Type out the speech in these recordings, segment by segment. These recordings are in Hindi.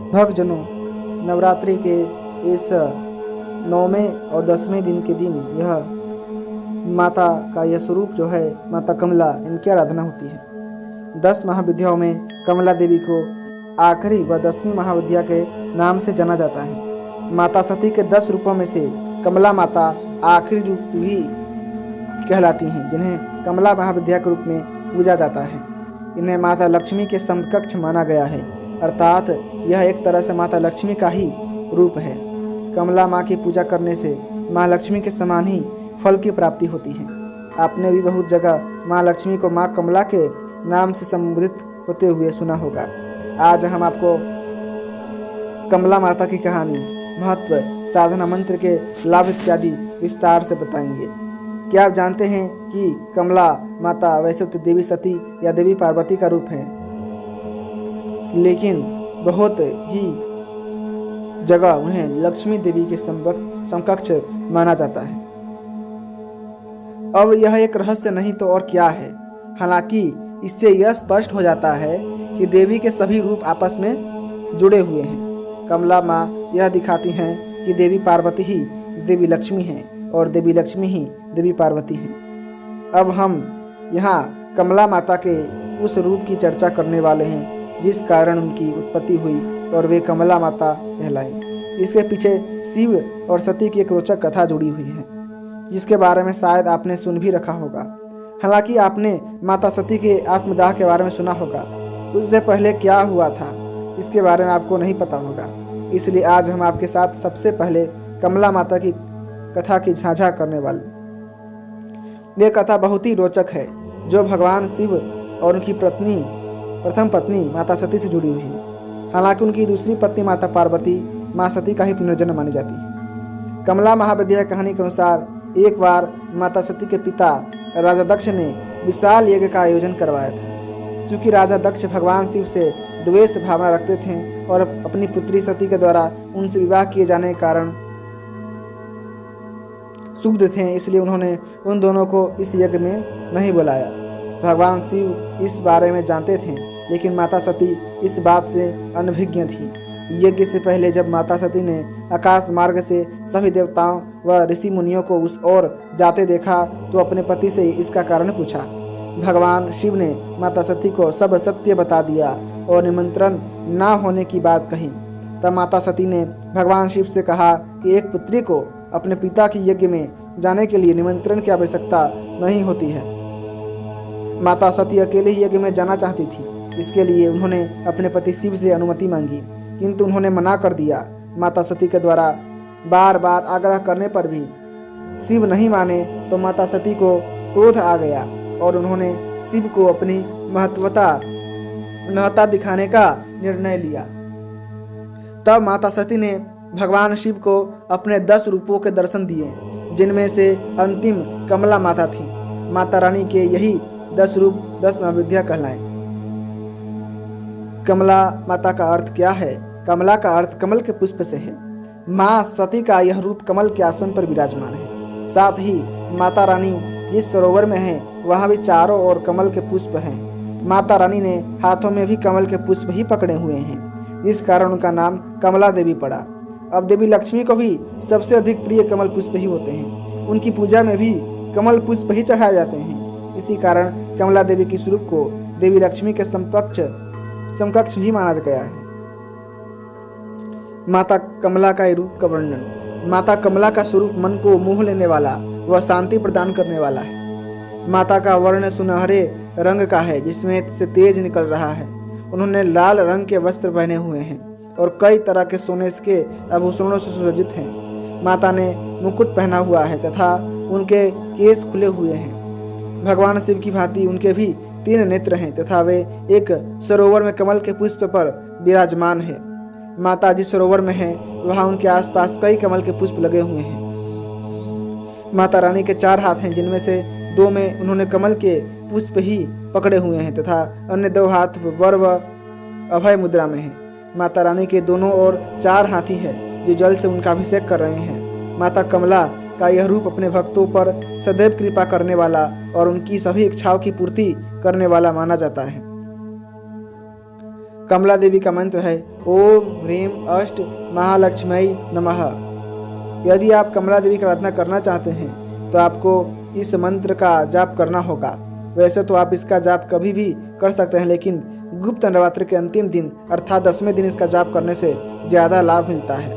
भक्तजनों, नवरात्रि के इस 9वें और 10वें दिन के दिन यह माता का यह स्वरूप जो है माता कमला, इनकी आराधना होती है। 10 महाविद्याओं में कमला देवी को आखिरी व 10वीं महाविद्या के नाम से जाना जाता है। माता सती के 10 रूपों में से कमला माता आखिरी रूप भी कहलाती हैं, जिन्हें कमला महाविद्या के रूप में पूजा जाता है। इन्हें माता लक्ष्मी के समकक्ष माना गया है, अर्थात यह एक तरह से माता लक्ष्मी का ही रूप है। कमला माँ की पूजा करने से माँ लक्ष्मी के समान ही फल की प्राप्ति होती है। आपने भी बहुत जगह माँ लक्ष्मी को माँ कमला के नाम से संबोधित होते हुए सुना होगा। आज हम आपको कमला माता की कहानी, महत्व, साधना मंत्र के लाभ इत्यादि विस्तार से बताएंगे। क्या आप जानते हैं कि कमला माता वैसे तो देवी सती या देवी पार्वती का रूप है, लेकिन बहुत ही जगह उन्हें लक्ष्मी देवी के समकक्ष माना जाता है। अब यह एक रहस्य नहीं तो और क्या है। हालांकि इससे यह स्पष्ट हो जाता है कि देवी के सभी रूप आपस में जुड़े हुए हैं। कमला माँ यह दिखाती हैं कि देवी पार्वती ही देवी लक्ष्मी हैं और देवी लक्ष्मी ही देवी पार्वती हैं। अब हम यहाँ कमला माता के उस रूप की चर्चा करने वाले हैं जिस कारण उनकी उत्पत्ति हुई और वे कमला माता कहलाई। इसके पीछे शिव और सती की एक रोचक कथा जुड़ी हुई है, जिसके बारे में शायद आपने सुन भी रखा होगा। हालांकि आपने माता सती के आत्मदाह के बारे में सुना होगा, उससे पहले क्या हुआ था इसके बारे में आपको नहीं पता होगा। इसलिए आज हम आपके साथ सबसे पहले कमला माता की कथा की झांझा करने वाले। यह कथा बहुत ही रोचक है, जो भगवान शिव और उनकी प्रथम पत्नी माता सती से जुड़ी हुई है। हालांकि उनकी दूसरी पत्नी माता पार्वती माँ सती का ही पुनर्जन्म मानी जाती है। कमला महाविद्या कहानी के अनुसार एक बार माता सती के पिता राजा दक्ष ने विशाल यज्ञ का आयोजन करवाया था। चूंकि राजा दक्ष भगवान शिव से द्वेष भावना रखते थे और अपनी पुत्री सती के द्वारा उनसे विवाह किए जाने के कारण क्षुब्ध थे, इसलिए उन्होंने उन दोनों को इस यज्ञ में नहीं बुलाया। भगवान शिव इस बारे में जानते थे, लेकिन माता सती इस बात से अनभिज्ञ थी। यज्ञ से पहले जब माता सती ने आकाश मार्ग से सभी देवताओं व ऋषि मुनियों को उस ओर जाते देखा तो अपने पति से इसका कारण पूछा। भगवान शिव ने माता सती को सब सत्य बता दिया और निमंत्रण ना होने की बात कही। तब माता सती ने भगवान शिव से कहा कि एक पुत्री को अपने पिता की यज्ञ में जाने के लिए निमंत्रण की आवश्यकता नहीं होती है। माता सती अकेले ही यज्ञ में जाना चाहती थी। इसके लिए उन्होंने अपने पति शिव से अनुमति मांगी, किंतु उन्होंने मना कर दिया। माता सती के द्वारा बार बार आग्रह करने पर भी शिव नहीं माने तो माता सती को क्रोध आ गया और उन्होंने शिव को अपनी महत्ता दिखाने का निर्णय लिया। तब माता सती ने भगवान शिव को अपने 10 रूपों के दर्शन दिए, जिनमें से अंतिम कमला माता थी। माता रानी के यही 10 रूप 10 महाविद्या कहलाए। कमला माता का अर्थ क्या है? कमला का अर्थ कमल के पुष्प से है। माँ सती का यह रूप कमल के आसन पर विराजमान है। साथ ही माता रानी जिस सरोवर में है वहाँ भी चारों ओर कमल के पुष्प हैं। माता रानी ने हाथों में भी कमल के पुष्प ही पकड़े हुए हैं, जिस कारण उनका नाम कमला देवी पड़ा। अब देवी लक्ष्मी को भी सबसे अधिक प्रिय कमल पुष्प ही होते हैं। उनकी पूजा में भी कमल पुष्प ही चढ़ाए जाते हैं। इसी कारण कमला देवी की स्वरूप को देवी लक्ष्मी के समकक्ष भी माना गया है। माता कमला का रूप का वर्णन। माता कमला का स्वरूप मन को मोह लेने वाला व शांति प्रदान करने वाला है। माता का वर्ण सुनहरे रंग का है, जिसमें से तेज निकल रहा है। उन्होंने लाल रंग के वस्त्र पहने हुए हैं और कई तरह के सोने के आभूषणों से सुसज्जित हैं। माता ने मुकुट पहना हुआ है तथा उनके केस खुले हुए हैं। भगवान शिव की भांति उनके भी 3 नेत्र हैं तथा वे एक सरोवर में कमल के पुष्प पर विराजमान है। माता जिस सरोवर में है वहाँ उनके आसपास कई कमल के पुष्प लगे हुए हैं। माता रानी के 4 हाथ हैं, जिनमें से 2 में उन्होंने कमल के पुष्प ही पकड़े हुए हैं तथा अन्य 2 हाथ वर व अभय मुद्रा में हैं। माता रानी के दोनों ओर 4 हाथी है जो जल से उनका अभिषेक कर रहे हैं। माता कमला का यह रूप अपने भक्तों पर सदैव कृपा करने वाला और उनकी सभी इच्छाओं की पूर्ति करने वाला माना जाता है। कमला देवी का मंत्र है ओम ह्रीम अष्ट महालक्ष्मी नमः। यदि आप कमला देवी की आराधना करना चाहते हैं तो आपको इस मंत्र का जाप करना होगा। वैसे तो आप इसका जाप कभी भी कर सकते हैं, लेकिन गुप्त नवरात्र के अंतिम दिन अर्थात 10वें दिन इसका जाप करने से ज़्यादा लाभ मिलता है।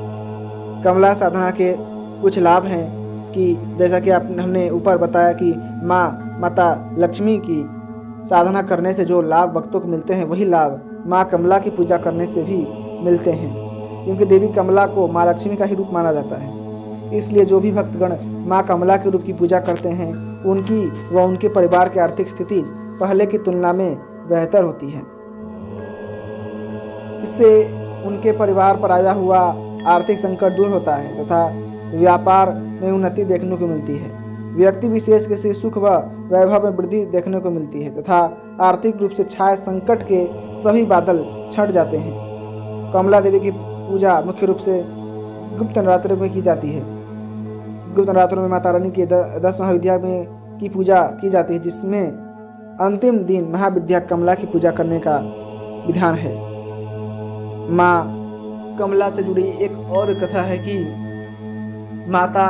कमला साधना के कुछ लाभ हैं कि जैसा कि हमने ऊपर बताया कि माता लक्ष्मी की साधना करने से जो लाभ भक्तों को मिलते हैं वही लाभ माँ कमला की पूजा करने से भी मिलते हैं, क्योंकि देवी कमला को माँ लक्ष्मी का ही रूप माना जाता है। इसलिए जो भी भक्तगण माँ कमला के रूप की पूजा करते हैं उनकी व उनके परिवार की आर्थिक स्थिति पहले की तुलना में बेहतर होती है। इससे उनके परिवार पर आया हुआ आर्थिक संकट दूर होता है तथा व्यापार में उन्नति देखने को मिलती है। व्यक्ति विशेष के सुख व वैभव में वृद्धि देखने को मिलती है तथा आर्थिक रूप से छाए संकट के सभी बादल छट जाते हैं। कमला देवी की पूजा मुख्य रूप से गुप्त नवरात्र में की जाती है। गुप्त नवरात्रों में माता रानी की 10 महाविद्या में की पूजा की जाती है, जिसमें अंतिम दिन महाविद्या कमला की पूजा करने का विधान है। माँ कमला से जुड़ी एक और कथा है कि माता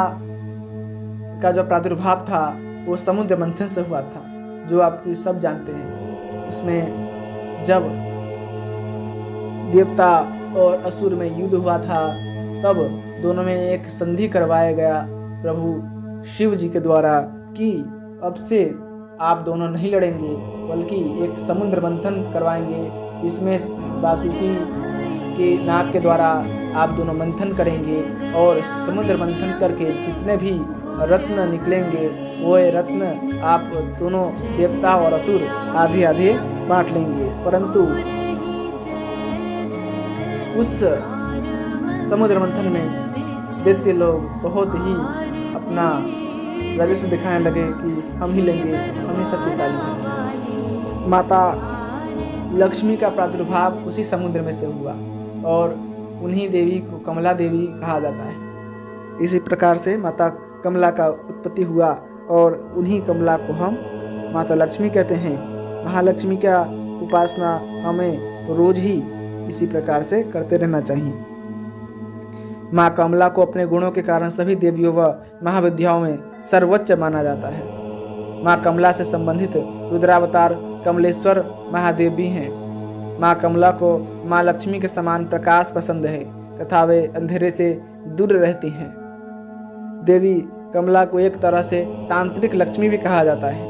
का जो प्रादुर्भाव था वो समुद्र मंथन से हुआ था, जो आप सब जानते हैं। उसमें जब देवता और असुर में युद्ध हुआ था तब दोनों में एक संधि करवाया गया प्रभु शिव जी के द्वारा कि अब से आप दोनों नहीं लड़ेंगे बल्कि एक समुद्र मंथन करवाएंगे, जिसमें वासुकी के नाग के द्वारा आप दोनों मंथन करेंगे और समुद्र मंथन करके जितने भी रत्न निकलेंगे वो रत्न आप दोनों देवता और असुर आधे आधे बांट लेंगे। परंतु उस समुद्र मंथन में दैत्य लोग बहुत ही अपना राजस्व दिखाने लगे कि हम ही लेंगे, हम ही शक्तिशाली हैं। माता लक्ष्मी का प्रादुर्भाव उसी समुद्र में से हुआ और उन्हीं देवी को कमला देवी कहा जाता है। इसी प्रकार से माता कमला का उत्पत्ति हुआ और उन्हीं कमला को हम माता लक्ष्मी कहते हैं। महालक्ष्मी का उपासना हमें रोज ही इसी प्रकार से करते रहना चाहिए। माँ कमला को अपने गुणों के कारण सभी देवियों व महाविद्याओं में सर्वोच्च माना जाता है। माँ कमला से संबंधित रुद्रावतार कमलेश्वर महादेव भी हैं। माँ कमला को माँ लक्ष्मी के समान प्रकाश पसंद है तथा वे अंधेरे से दूर रहती हैं। देवी कमला को एक तरह से तांत्रिक लक्ष्मी भी कहा जाता है।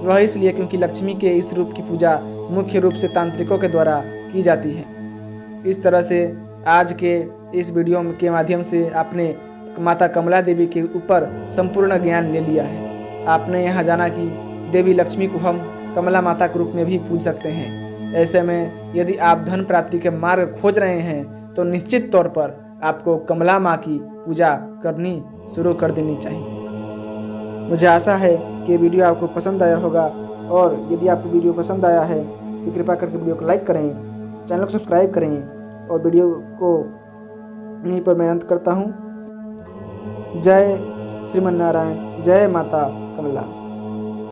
वह इसलिए क्योंकि लक्ष्मी के इस रूप की पूजा मुख्य रूप से तांत्रिकों के द्वारा की जाती है। इस तरह से आज के इस वीडियो के माध्यम से आपने माता कमला देवी के ऊपर संपूर्ण ज्ञान ले लिया है। आपने यहाँ जाना कि देवी लक्ष्मी को हम कमला माता के रूप में भी पूज सकते हैं। ऐसे में यदि आप धन प्राप्ति के मार्ग खोज रहे हैं तो निश्चित तौर पर आपको कमला माँ की पूजा करनी शुरू कर देनी चाहिए। मुझे आशा है कि वीडियो आपको पसंद आया होगा और यदि आपको वीडियो पसंद आया है तो कृपया करके वीडियो को लाइक करें, चैनल को सब्सक्राइब करें और वीडियो को यहीं पर मैं अंत करता हूँ। जय श्रीमन्नारायण, जय माता कमला।